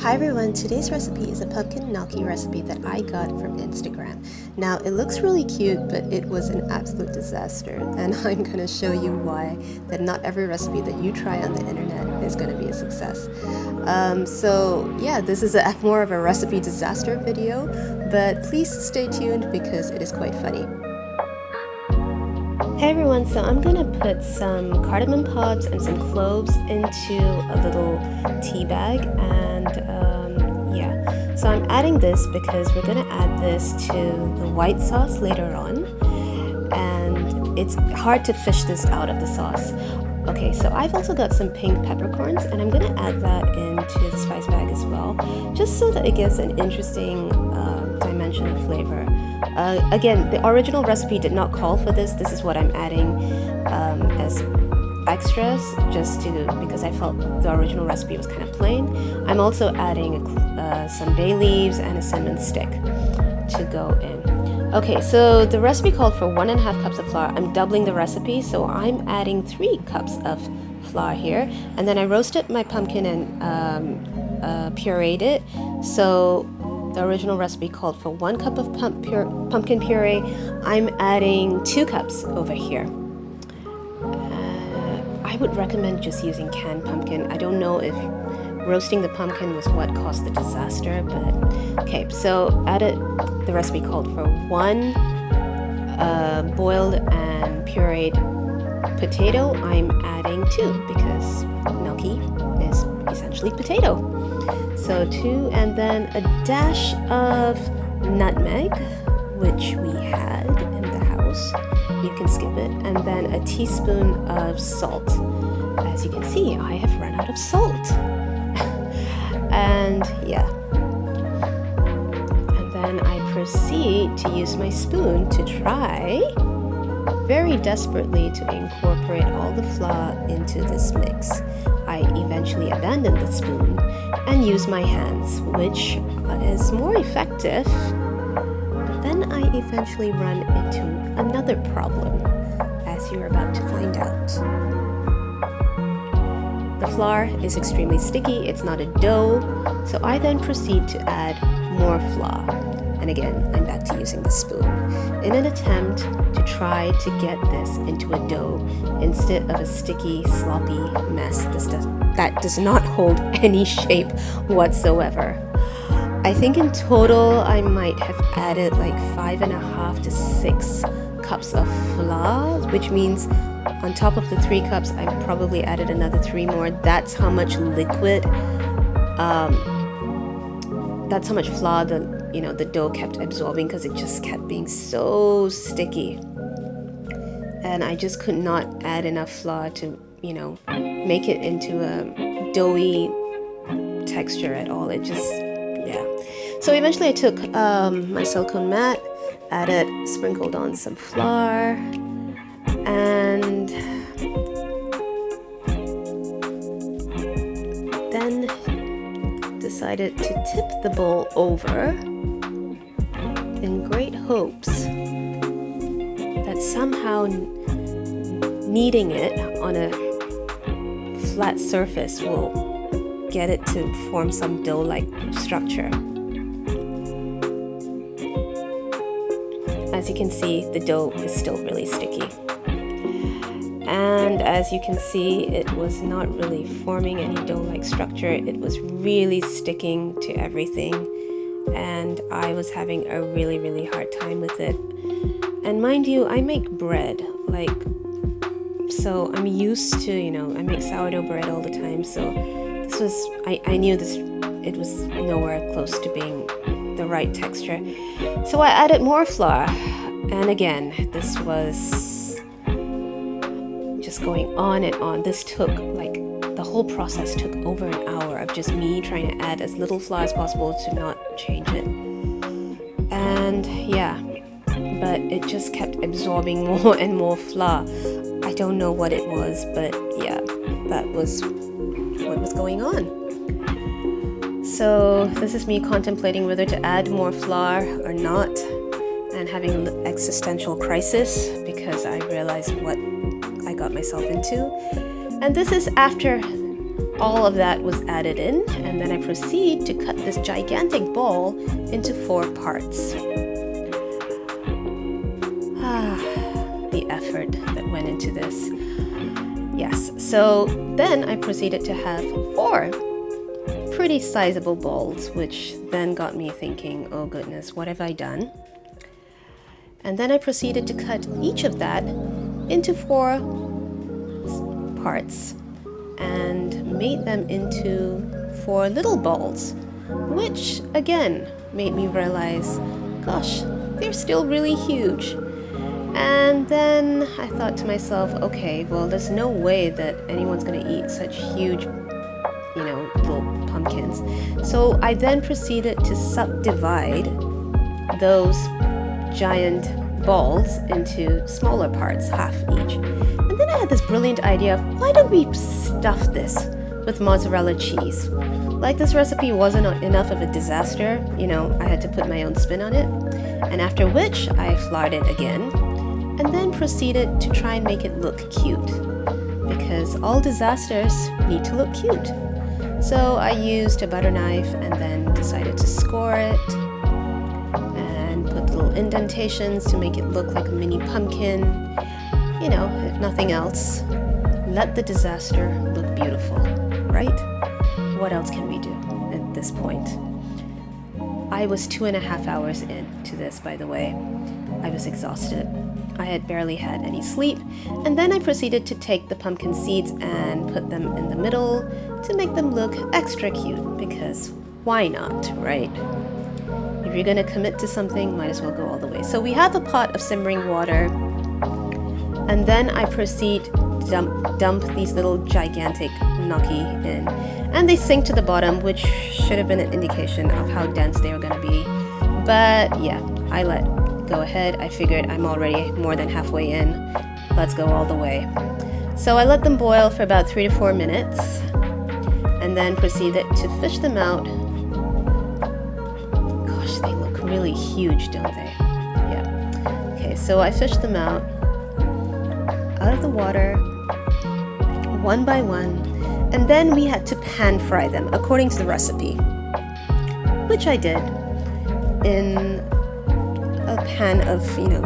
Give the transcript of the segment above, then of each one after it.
Hi everyone, today's recipe is a pumpkin gnocchi recipe that I got from Instagram. Now it looks really cute, but it was an absolute disaster, and I'm going to show you why that not every recipe that you try on the internet is going to be a success. So yeah, this is more of a recipe disaster video, but please stay tuned because it is quite funny. Hey everyone, so I'm gonna put some cardamom pods and some cloves into a little tea bag, and yeah, so I'm adding this because we're gonna add this to the white sauce later on, and it's hard to fish this out of the sauce. Okay, so I've also got some pink peppercorns, and I'm gonna add that into the spice bag as well, just so that it gives an interesting dimension of flavor. Again, the original recipe did not call for this. This is what I'm adding as extras, because I felt the original recipe was kind of plain. I'm also adding some bay leaves and a cinnamon stick to go in. Okay, so the recipe called for 1.5 cups of flour. I'm doubling the recipe, so I'm adding 3 cups of flour here, and then I roasted my pumpkin and pureed it. So the original recipe called for 1 cup of pumpkin puree. I'm adding 2 cups over here. I would recommend just using canned pumpkin. I don't know if roasting the pumpkin was what caused the disaster, but okay. So added the recipe called for 1 boiled and pureed potato. I'm adding 2 because gnocchi is essentially potato. So 2, and then a dash of nutmeg, which we had in the house. You can skip it. And then a teaspoon of salt. As you can see, I have run out of salt. And yeah. And then I proceed to use my spoon to try very desperately to incorporate all the flour into this mix. I eventually abandoned the spoon and use my hands, which is more effective, but then I eventually run into another problem, as you're about to find out. The flour is extremely sticky, it's not a dough, so I then proceed to add more flour, and again, I'm back to using the spoon, in an attempt to try to get this into a dough instead of a sticky, sloppy mess that does not hold any shape whatsoever. I think in total I might have added like 5.5 to 6 cups of flour, which means on top of the 3 cups I probably added another 3 more. That's how much liquid, that's how much flour the dough kept absorbing, because it just kept being so sticky, and I just could not add enough flour to make it into a doughy texture at all. It just, yeah. So eventually I took my silicone mat, sprinkled on some flour, and then decided to tip the bowl over in great hopes that somehow kneading it on a flat surface will get it to form some dough-like structure. As you can see, the dough is still really sticky. And as you can see, it was not really forming any dough-like structure. It was really sticking to everything, and I was having a really, really hard time with it. And mind you, I make bread, so I'm used to, I make sourdough bread all the time, so this was, I knew this, it was nowhere close to being the right texture. So I added more flour, and again, this was just going on and on. This took, the whole process took over an hour of just me trying to add as little flour as possible to not change it. And yeah, but it just kept absorbing more and more flour. I don't know what it was, but yeah, that was what was going on. So this is me contemplating whether to add more flour or not, and having an existential crisis because I realized what I got myself into. And this is after all of that was added in, and then I proceed to cut this gigantic ball into 4 parts. The effort that went into this. Yes, so then I proceeded to have 4 pretty sizable balls, which then got me thinking, oh goodness, what have I done? And then I proceeded to cut each of that into 4 parts and made them into 4 little balls, which again made me realize, gosh, they're still really huge. And then I thought to myself, okay, well, there's no way that anyone's gonna eat such huge, little pumpkins. So I then proceeded to subdivide those giant balls into smaller parts, half each. And then I had this brilliant idea of, why don't we stuff this with mozzarella cheese? Like, this recipe wasn't enough of a disaster, I had to put my own spin on it. And after which I floured it again, and then proceeded to try and make it look cute, because all disasters need to look cute. So I used a butter knife and then decided to score it and put little indentations to make it look like a mini pumpkin. If nothing else, let the disaster look beautiful, right? What else can we do at this point? I was 2.5 hours into this, by the way. I was exhausted. I had barely had any sleep, and then I proceeded to take the pumpkin seeds and put them in the middle to make them look extra cute, because why not, right? If you're gonna commit to something, might as well go all the way. So we have a pot of simmering water, and then I proceed to dump these little gigantic gnocchi in, and they sink to the bottom, which should have been an indication of how dense they were gonna be. But yeah, I let go ahead. I figured I'm already more than halfway in. Let's go all the way. So I let them boil for about 3 to 4 minutes and then proceeded to fish them out. Gosh, they look really huge, don't they? Yeah. Okay, so I fished them out of the water one by one, and then we had to pan fry them according to the recipe, which I did in a pan of,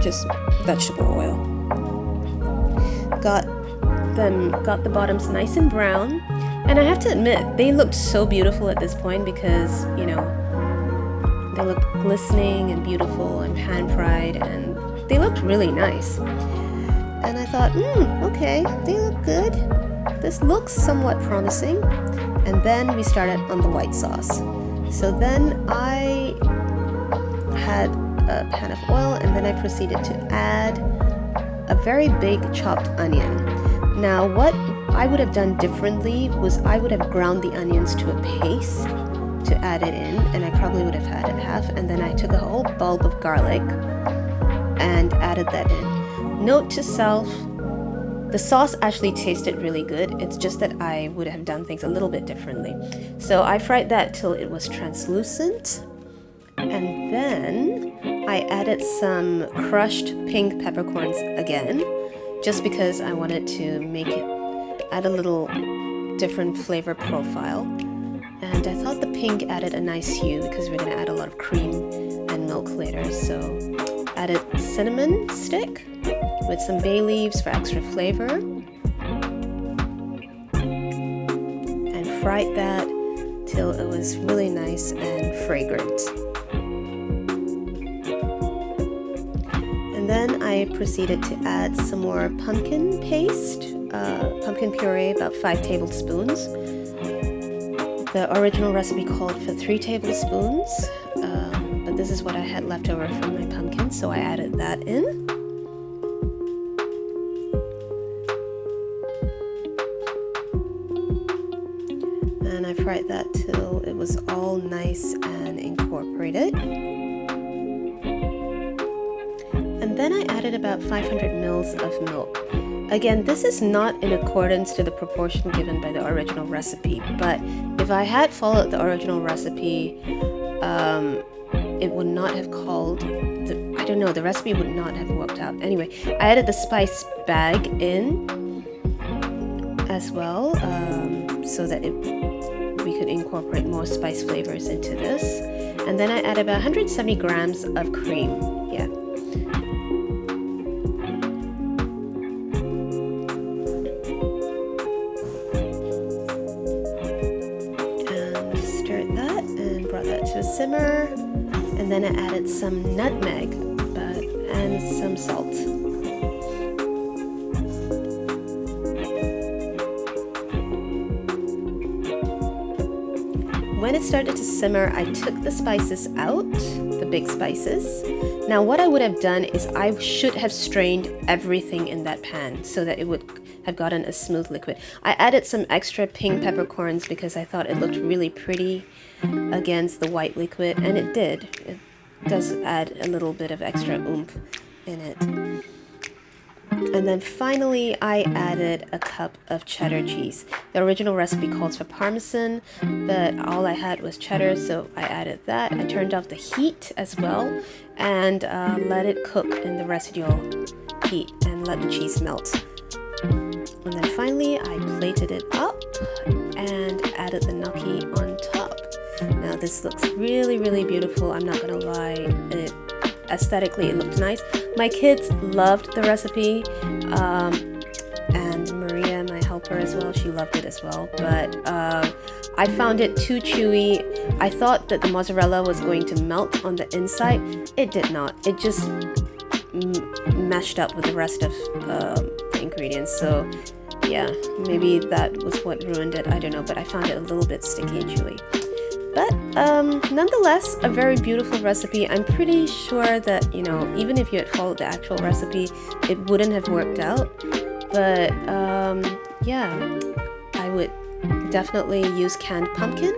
just vegetable oil. Got the bottoms nice and brown, and I have to admit, they looked so beautiful at this point because, they looked glistening and beautiful and pan fried, and they looked really nice. And I thought, okay, they look good. This looks somewhat promising. And then we started on the white sauce. So then I had a pan of oil, and then I proceeded to add a very big chopped onion. Now, what I would have done differently was I would have ground the onions to a paste to add it in, and I probably would have had it half, and then I took a whole bulb of garlic and added that in. Note to self, the sauce actually tasted really good. It's just that I would have done things a little bit differently. So I fried that till it was translucent, and then I added some crushed pink peppercorns again, just because I wanted to make it add a little different flavor profile. And I thought the pink added a nice hue because we're gonna add a lot of cream and milk later. So added cinnamon stick with some bay leaves for extra flavor, and fried that till it was really nice and fragrant. And then I proceeded to add some more pumpkin paste, pumpkin puree, about 5 tablespoons. The original recipe called for 3 tablespoons, but this is what I had left over from my pumpkin, so I added that in. And I fried that till it was all nice and incorporated. And then I added about 500 mils of milk. Again, this is not in accordance to the proportion given by the original recipe, but if I had followed the original recipe, it would not have called, the recipe would not have worked out. Anyway, I added the spice bag in as well. so that we could incorporate more spice flavors into this. And then I add about 170 grams of cream. Yeah. And stirred that and brought that to a simmer. And then I added some nutmeg and some salt. When it started to simmer, I took the spices out, the big spices. Now what I would have done is I should have strained everything in that pan so that it would have gotten a smooth liquid. I added some extra pink peppercorns because I thought it looked really pretty against the white liquid, and it did. It does add a little bit of extra oomph in it. And then finally, I added a cup of cheddar cheese. The original recipe calls for Parmesan, but all I had was cheddar, so I added that. I turned off the heat as well and let it cook in the residual heat and let the cheese melt. And then finally, I plated it up and added the gnocchi on top. Now this looks really, really beautiful. I'm not gonna lie, aesthetically it looked nice. My kids loved the recipe, and Maria, my helper as well, she loved it as well, but I found it too chewy. I thought that the mozzarella was going to melt on the inside. It did not. It just meshed up with the rest of the ingredients. So yeah, maybe that was what ruined it. I don't know, but I found it a little bit sticky and chewy. But nonetheless, a very beautiful recipe. I'm pretty sure that, you know, even if you had followed the actual recipe, it wouldn't have worked out. But yeah, I would definitely use canned pumpkin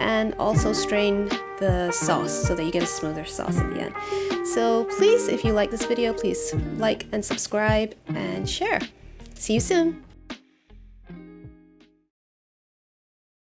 and also strain the sauce so that you get a smoother sauce at the end. So please, if you like this video, please like and subscribe and share. See you soon.